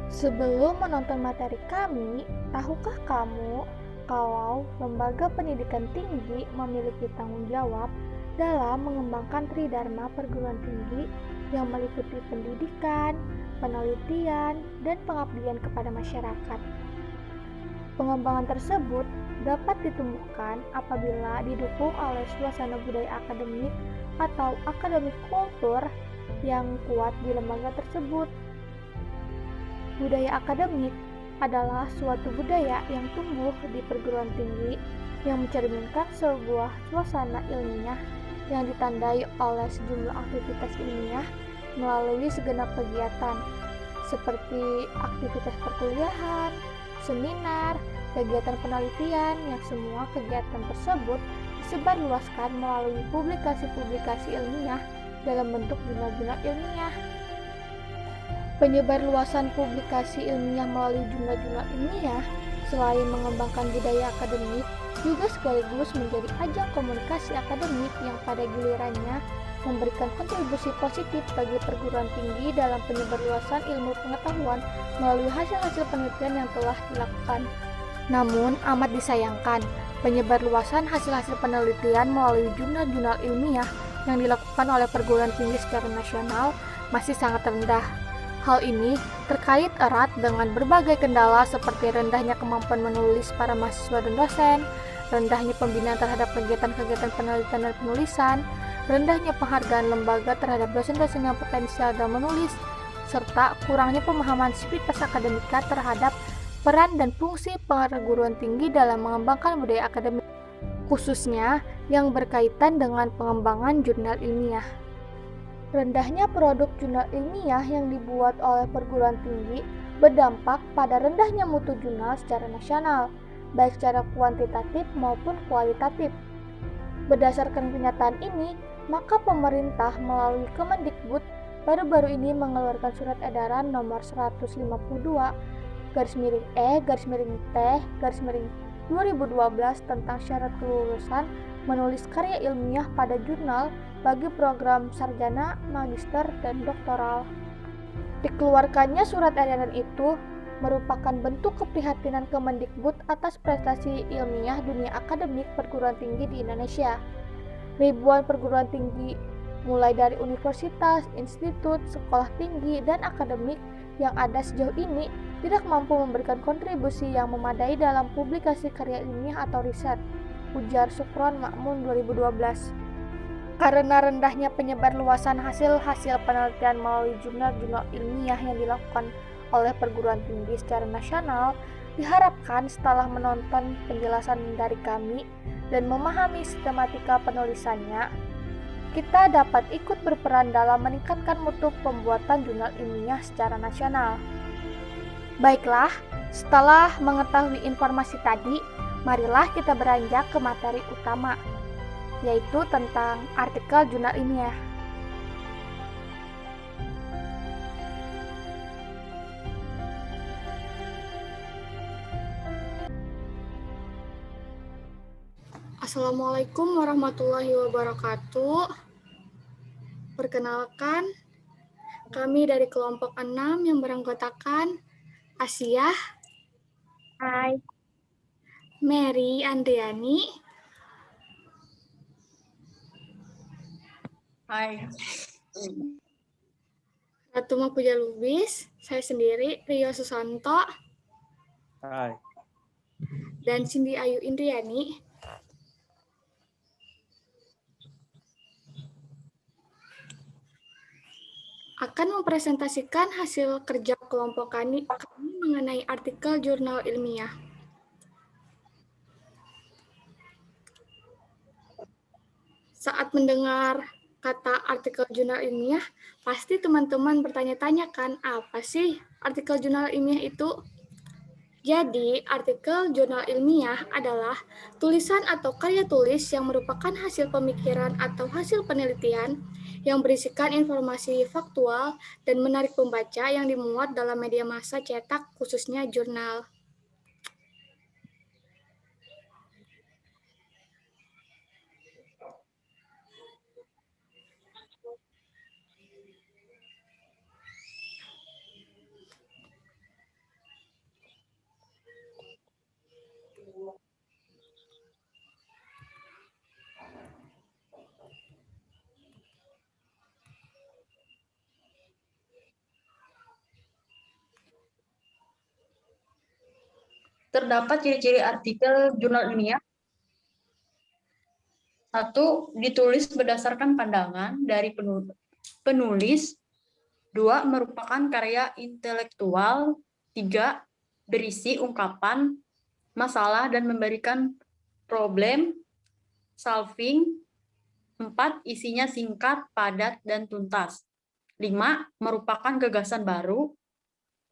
Sebelum menonton materi kami, tahukah kamu kalau lembaga pendidikan tinggi memiliki tanggung jawab dalam mengembangkan tridharma perguruan tinggi yang meliputi pendidikan, penelitian, dan pengabdian kepada masyarakat. Pengembangan tersebut dapat ditumbuhkan apabila didukung oleh suasana budaya akademik atau akademik kultur yang kuat di lembaga tersebut. Budaya akademik adalah suatu budaya yang tumbuh di perguruan tinggi yang mencerminkan sebuah suasana ilmiah yang ditandai oleh sejumlah aktivitas ilmiah melalui segenap kegiatan seperti aktivitas perkuliahan, seminar, kegiatan penelitian yang semua kegiatan tersebut disebarluaskan melalui publikasi-publikasi ilmiah dalam bentuk jurnal-jurnal ilmiah. Penyebarluasan publikasi ilmiah melalui jurnal-jurnal ilmiah selain mengembangkan budaya akademik juga sekaligus menjadi ajang komunikasi akademik yang pada gilirannya memberikan kontribusi positif bagi perguruan tinggi dalam penyebarluasan ilmu pengetahuan melalui hasil-hasil penelitian yang telah dilakukan. Namun, amat disayangkan, penyebarluasan hasil-hasil penelitian melalui jurnal-jurnal ilmiah yang dilakukan oleh perguruan tinggi secara nasional masih sangat rendah. Hal ini terkait erat dengan berbagai kendala seperti rendahnya kemampuan menulis para mahasiswa dan dosen, rendahnya pembinaan terhadap kegiatan-kegiatan penelitian dan penulisan, rendahnya penghargaan lembaga terhadap dosen-dosen yang potensial dalam menulis, serta kurangnya pemahaman sivitas akademika terhadap peran dan fungsi perguruan tinggi dalam mengembangkan budaya akademik, khususnya yang berkaitan dengan pengembangan jurnal ilmiah. Rendahnya produk jurnal ilmiah yang dibuat oleh perguruan tinggi berdampak pada rendahnya mutu jurnal secara nasional, baik secara kuantitatif maupun kualitatif. Berdasarkan kenyataan ini, maka pemerintah melalui Kemendikbud baru-baru ini mengeluarkan surat edaran nomor 152 /E/T 2012 tentang syarat kelulusan menulis karya ilmiah pada jurnal bagi program sarjana, magister, dan doktoral. Dikeluarkannya surat edaran itu merupakan bentuk keprihatinan Kemendikbud atas prestasi ilmiah dunia akademik perguruan tinggi di Indonesia. Ribuan perguruan tinggi, mulai dari universitas, institut, sekolah tinggi, dan akademik yang ada sejauh ini tidak mampu memberikan kontribusi yang memadai dalam publikasi karya ilmiah atau riset, ujar Sukron Ma'mun 2012. Karena rendahnya penyebarluasan hasil-hasil penelitian melalui jurnal-jurnal ilmiah yang dilakukan oleh perguruan tinggi secara nasional, diharapkan setelah menonton penjelasan dari kami dan memahami sistematika penulisannya, kita dapat ikut berperan dalam meningkatkan mutu pembuatan jurnal ilmiah secara nasional. Baiklah, setelah mengetahui informasi tadi, marilah kita beranjak ke materi utama, yaitu tentang artikel jurnal ilmiah. Assalamualaikum warahmatullahi wabarakatuh. Perkenalkan, kami dari kelompok 6 yang beranggotakan Asia, Hai, Mary Andriani, hai. Ratu Puja Lubis, saya sendiri, Rio Susanto, Hai. dan Cindy Ayu Indriani. Akan mempresentasikan hasil kerja kelompok kami mengenai artikel jurnal ilmiah. Saat mendengar kata artikel jurnal ilmiah, pasti teman-teman bertanya-tanya kan, apa sih artikel jurnal ilmiah itu? Jadi, artikel jurnal ilmiah adalah tulisan atau karya tulis yang merupakan hasil pemikiran atau hasil penelitian yang berisikan informasi faktual dan menarik pembaca yang dimuat dalam media massa cetak, khususnya jurnal. Terdapat ciri-ciri artikel jurnal ilmiah. 1. Ditulis berdasarkan pandangan dari penulis. 2. Merupakan karya intelektual. 3. Berisi ungkapan, masalah, dan memberikan problem solving. 4. Isinya singkat, padat, dan tuntas. 5. Merupakan gagasan baru.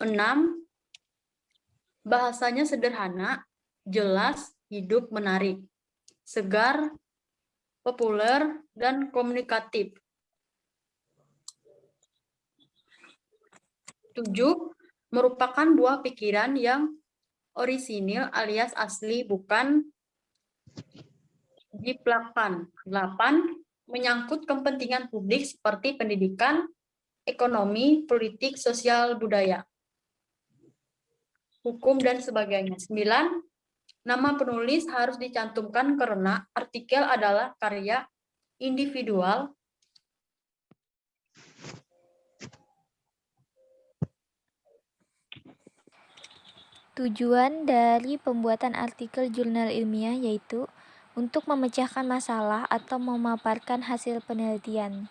6. Bahasanya sederhana, jelas, hidup, menarik, segar, populer, dan komunikatif. 7. Merupakan buah pikiran yang orisinil alias asli, bukan jiplakan. 8. Menyangkut kepentingan publik seperti pendidikan, ekonomi, politik, sosial, budaya, hukum, dan sebagainya. 9. Nama penulis harus dicantumkan karena artikel adalah karya individual. Tujuan dari pembuatan artikel jurnal ilmiah yaitu untuk memecahkan masalah atau memaparkan hasil penelitian.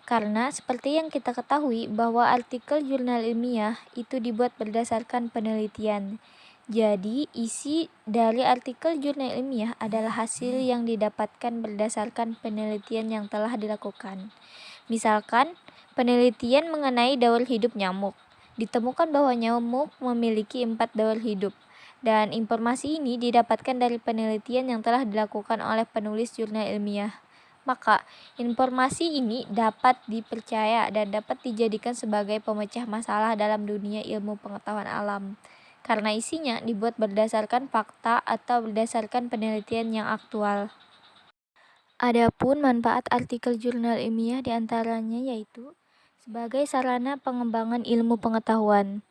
Karena seperti yang kita ketahui bahwa artikel jurnal ilmiah itu dibuat berdasarkan penelitian. Jadi, isi dari artikel jurnal ilmiah adalah hasil yang didapatkan berdasarkan penelitian yang telah dilakukan. Misalkan, penelitian mengenai daur hidup nyamuk. Ditemukan bahwa nyamuk memiliki 4 daur hidup, dan informasi ini didapatkan dari penelitian yang telah dilakukan oleh penulis jurnal ilmiah. Maka, informasi ini dapat dipercaya dan dapat dijadikan sebagai pemecah masalah dalam dunia ilmu pengetahuan alam, karena isinya dibuat berdasarkan fakta atau berdasarkan penelitian yang aktual. Adapun manfaat artikel jurnal ilmiah diantaranya yaitu sebagai sarana pengembangan ilmu pengetahuan.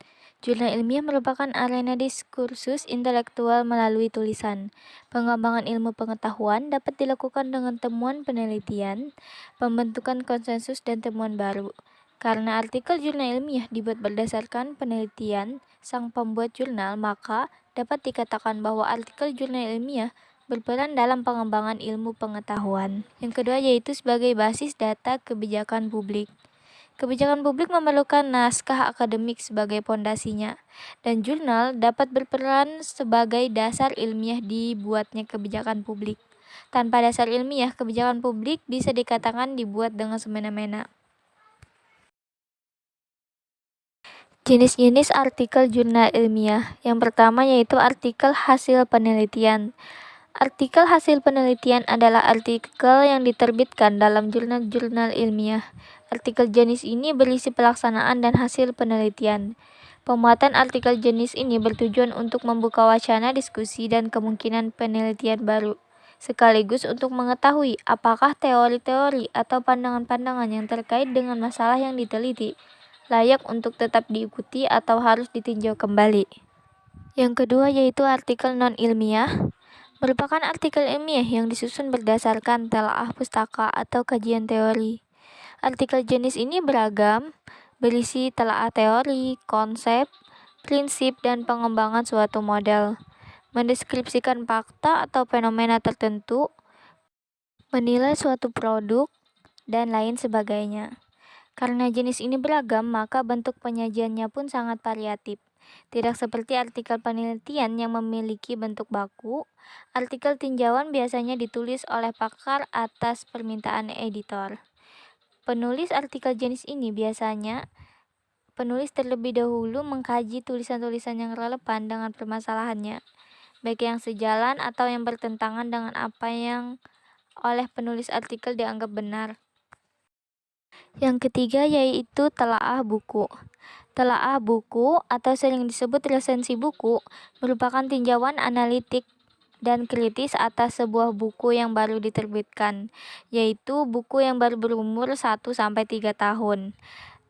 Jurnal ilmiah merupakan arena diskursus intelektual melalui tulisan. Pengembangan ilmu pengetahuan dapat dilakukan dengan temuan penelitian, pembentukan konsensus, dan temuan baru. Karena artikel jurnal ilmiah dibuat berdasarkan penelitian sang pembuat jurnal, maka dapat dikatakan bahwa artikel jurnal ilmiah berperan dalam pengembangan ilmu pengetahuan. Yang kedua yaitu sebagai basis data kebijakan publik. Kebijakan publik memerlukan naskah akademik sebagai pondasinya, dan jurnal dapat berperan sebagai dasar ilmiah dibuatnya kebijakan publik. Tanpa dasar ilmiah, kebijakan publik bisa dikatakan dibuat dengan semena-mena. Jenis-jenis artikel jurnal ilmiah. Yang pertama yaitu artikel hasil penelitian. Artikel hasil penelitian adalah artikel yang diterbitkan dalam jurnal-jurnal ilmiah. Artikel jenis ini berisi pelaksanaan dan hasil penelitian. Pembuatan artikel jenis ini bertujuan untuk membuka wacana diskusi dan kemungkinan penelitian baru, sekaligus untuk mengetahui apakah teori-teori atau pandangan-pandangan yang terkait dengan masalah yang diteliti layak untuk tetap diikuti atau harus ditinjau kembali. Yang kedua yaitu artikel non-ilmiah. Merupakan artikel ilmiah yang disusun berdasarkan telaah pustaka atau kajian teori. Artikel jenis ini beragam, berisi telaah teori, konsep, prinsip, dan pengembangan suatu model, mendeskripsikan fakta atau fenomena tertentu, menilai suatu produk, dan lain sebagainya. Karena jenis ini beragam, maka bentuk penyajiannya pun sangat variatif. Tidak seperti artikel penelitian yang memiliki bentuk baku, artikel tinjauan biasanya ditulis oleh pakar atas permintaan editor. Penulis artikel jenis ini biasanya penulis terlebih dahulu mengkaji tulisan-tulisan yang relevan dengan permasalahannya, baik yang sejalan atau yang bertentangan dengan apa yang oleh penulis artikel dianggap benar. Yang ketiga yaitu telaah buku. Telaah buku atau sering disebut resensi buku merupakan tinjauan analitik dan kritis atas sebuah buku yang baru diterbitkan, yaitu buku yang baru berumur 1-3 tahun.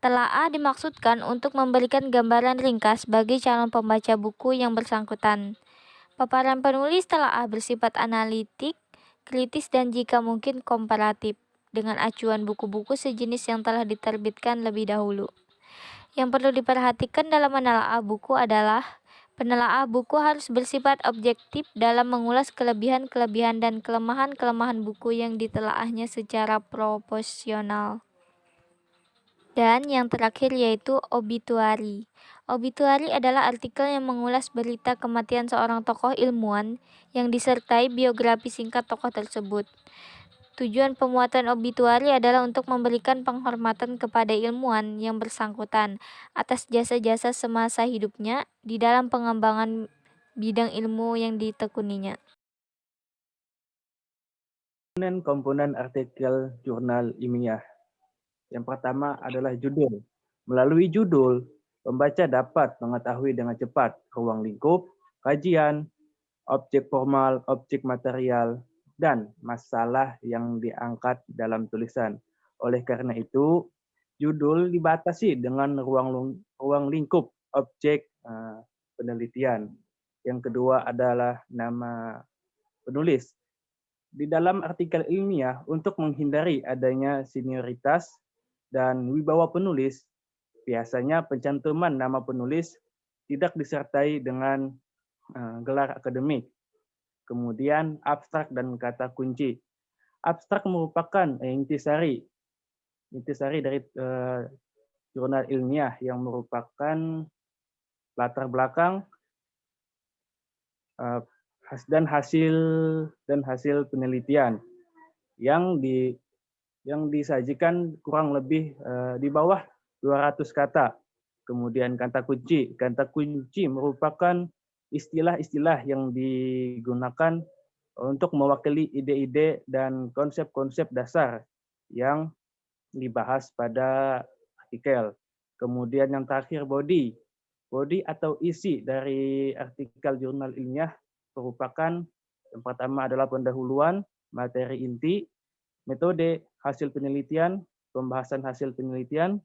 Telaah dimaksudkan untuk memberikan gambaran ringkas bagi calon pembaca buku yang bersangkutan. Paparan penulis telaah bersifat analitik, kritis, dan jika mungkin komparatif dengan acuan buku-buku sejenis yang telah diterbitkan lebih dahulu. Yang perlu diperhatikan dalam menelaah buku adalah Penelaah buku harus bersifat objektif dalam mengulas kelebihan-kelebihan dan kelemahan-kelemahan buku yang ditelaahnya secara proporsional. Dan yang terakhir yaitu obituari. Obituari adalah artikel yang mengulas berita kematian seorang tokoh ilmuwan yang disertai biografi singkat tokoh tersebut. Tujuan pemuatan obituari adalah untuk memberikan penghormatan kepada ilmuwan yang bersangkutan atas jasa-jasa semasa hidupnya di dalam pengembangan bidang ilmu yang ditekuninya. Komponen artikel jurnal ilmiah. Yang pertama adalah judul. Melalui judul, pembaca dapat mengetahui dengan cepat ruang lingkup, kajian, objek formal, objek material, dan masalah yang diangkat dalam tulisan. Oleh karena itu, judul dibatasi dengan ruang lingkup objek penelitian. Yang kedua adalah nama penulis. Di dalam artikel ilmiah, untuk menghindari adanya senioritas dan wibawa penulis, biasanya pencantuman nama penulis tidak disertai dengan gelar akademik. Kemudian abstrak dan kata kunci. Abstrak merupakan intisari dari jurnal ilmiah yang merupakan latar belakang dan hasil penelitian yang disajikan kurang lebih di bawah 200 kata. Kemudian kata kunci merupakan istilah-istilah yang digunakan untuk mewakili ide-ide dan konsep-konsep dasar yang dibahas pada artikel. Kemudian yang terakhir body. Body atau isi dari artikel jurnal ilmiah merupakan yang pertama adalah pendahuluan, materi inti, metode, hasil penelitian, pembahasan hasil penelitian,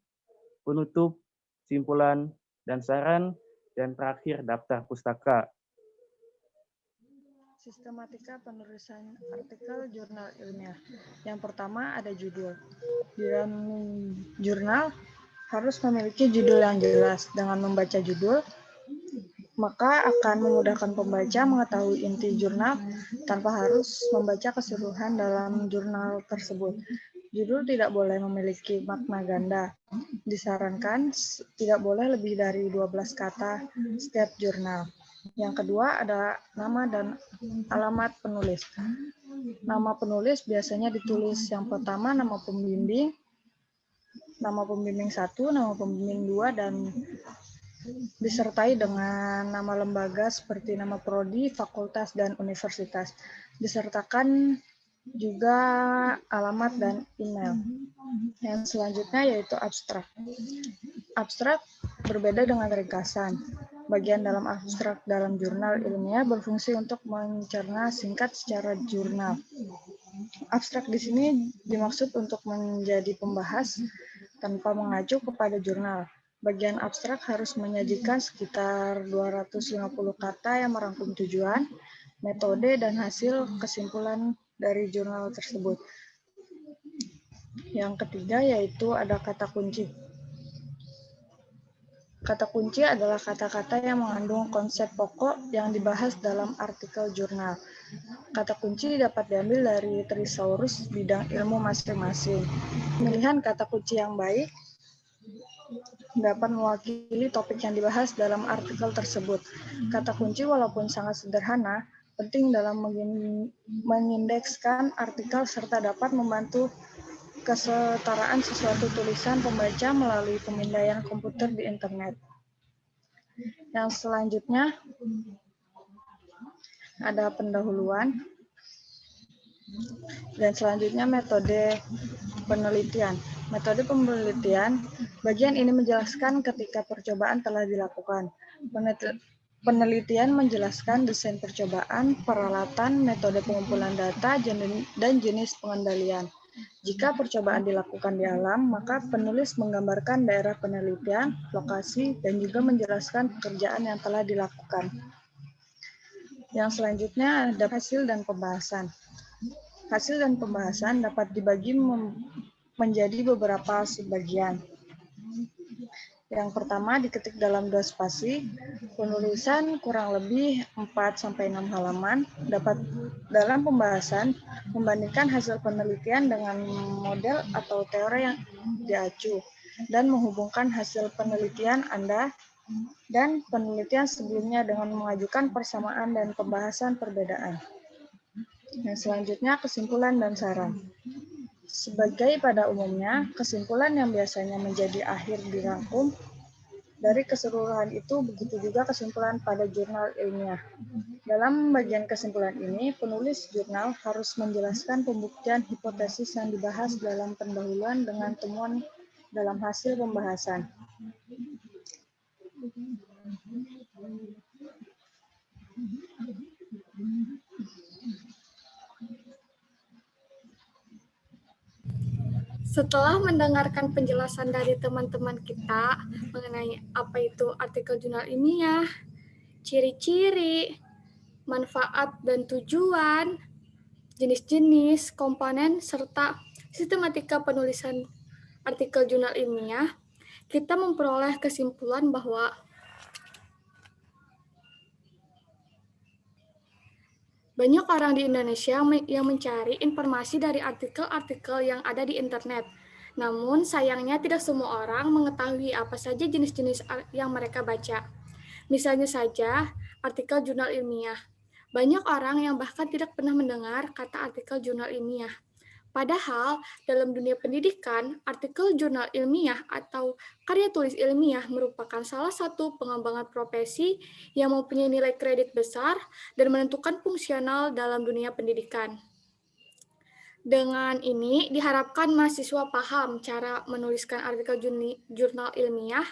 penutup, simpulan, dan saran, dan terakhir daftar pustaka. Sistematika penulisan artikel jurnal ilmiah. Yang pertama ada judul. Di dalam jurnal harus memiliki judul yang jelas. Dengan membaca judul, maka akan memudahkan pembaca mengetahui inti jurnal tanpa harus membaca keseluruhan dalam jurnal tersebut. Judul tidak boleh memiliki makna ganda. Disarankan tidak boleh lebih dari 12 kata setiap jurnal. Yang kedua ada nama dan alamat penulis. Nama penulis biasanya ditulis yang pertama nama pembimbing 1, nama pembimbing 2, dan disertai dengan nama lembaga seperti nama prodi, fakultas, dan universitas. Disertakan juga alamat dan email. Yang selanjutnya yaitu abstrak. Abstrak berbeda dengan ringkasan. Bagian dalam abstrak dalam jurnal ilmiah berfungsi untuk mencerna singkat secara jurnal. Abstrak di sini dimaksud untuk menjadi pembahas tanpa mengacu kepada jurnal. Bagian abstrak harus menyajikan sekitar 250 kata yang merangkum tujuan, metode, dan hasil kesimpulan dari jurnal tersebut. Yang ketiga yaitu ada kata kunci. Kata kunci adalah kata-kata yang mengandung konsep pokok yang dibahas dalam artikel jurnal. Kata kunci dapat diambil dari thesaurus bidang ilmu masing-masing. Pemilihan kata kunci yang baik dapat mewakili topik yang dibahas dalam artikel tersebut. Kata kunci walaupun sangat sederhana, penting dalam mengindekskan artikel serta dapat membantu kesetaraan sesuatu tulisan pembaca melalui pemindaian komputer di internet. Yang selanjutnya ada pendahuluan, dan selanjutnya metode penelitian. Metode penelitian, bagian ini menjelaskan ketika percobaan telah dilakukan. Penelitian menjelaskan desain percobaan, peralatan, metode pengumpulan data, dan jenis pengendalian. Jika percobaan dilakukan di alam, maka penulis menggambarkan daerah penelitian, lokasi, dan juga menjelaskan pekerjaan yang telah dilakukan. Yang selanjutnya ada hasil dan pembahasan. Hasil dan pembahasan dapat dibagi menjadi beberapa subbagian. Yang pertama diketik dalam 2 spasi, penulisan kurang lebih 4-6 halaman, dapat dalam pembahasan membandingkan hasil penelitian dengan model atau teori yang diacu, dan menghubungkan hasil penelitian Anda dan penelitian sebelumnya dengan mengajukan persamaan dan pembahasan perbedaan. Yang selanjutnya kesimpulan dan saran. Sebagai pada umumnya, kesimpulan yang biasanya menjadi akhir dirangkum dari keseluruhan itu, begitu juga kesimpulan pada jurnal ilmiah. Dalam bagian kesimpulan ini, penulis jurnal harus menjelaskan pembuktian hipotesis yang dibahas dalam pendahuluan dengan temuan dalam hasil pembahasan. Setelah mendengarkan penjelasan dari teman-teman kita mengenai apa itu artikel jurnal ilmiah, ciri-ciri, manfaat dan tujuan, jenis-jenis, komponen, serta sistematika penulisan artikel jurnal ilmiah, kita memperoleh kesimpulan bahwa banyak orang di Indonesia yang mencari informasi dari artikel-artikel yang ada di internet. Namun, sayangnya tidak semua orang mengetahui apa saja jenis-jenis yang mereka baca. Misalnya saja, artikel jurnal ilmiah. Banyak orang yang bahkan tidak pernah mendengar kata artikel jurnal ilmiah. Padahal, dalam dunia pendidikan, artikel jurnal ilmiah atau karya tulis ilmiah merupakan salah satu pengembangan profesi yang mempunyai nilai kredit besar dan menentukan fungsional dalam dunia pendidikan. Dengan ini, diharapkan mahasiswa paham cara menuliskan artikel jurnal ilmiah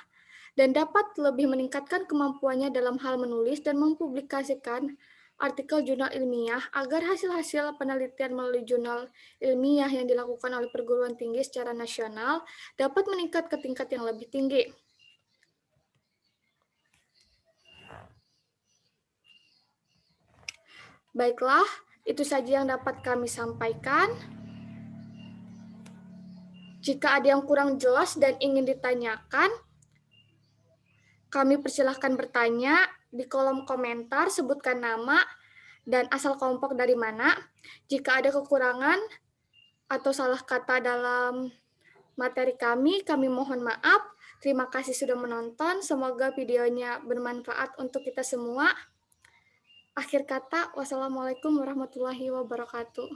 dan dapat lebih meningkatkan kemampuannya dalam hal menulis dan mempublikasikan artikel jurnal ilmiah agar hasil-hasil penelitian melalui jurnal ilmiah yang dilakukan oleh perguruan tinggi secara nasional dapat meningkat ke tingkat yang lebih tinggi. Baiklah, itu saja yang dapat kami sampaikan. Jika ada yang kurang jelas dan ingin ditanyakan, kami persilahkan bertanya di kolom komentar, sebutkan nama dan asal kelompok dari mana. Jika ada kekurangan atau salah kata dalam materi kami mohon maaf. Terima kasih sudah menonton. Semoga videonya bermanfaat untuk kita semua. Akhir kata, wassalamualaikum warahmatullahi wabarakatuh.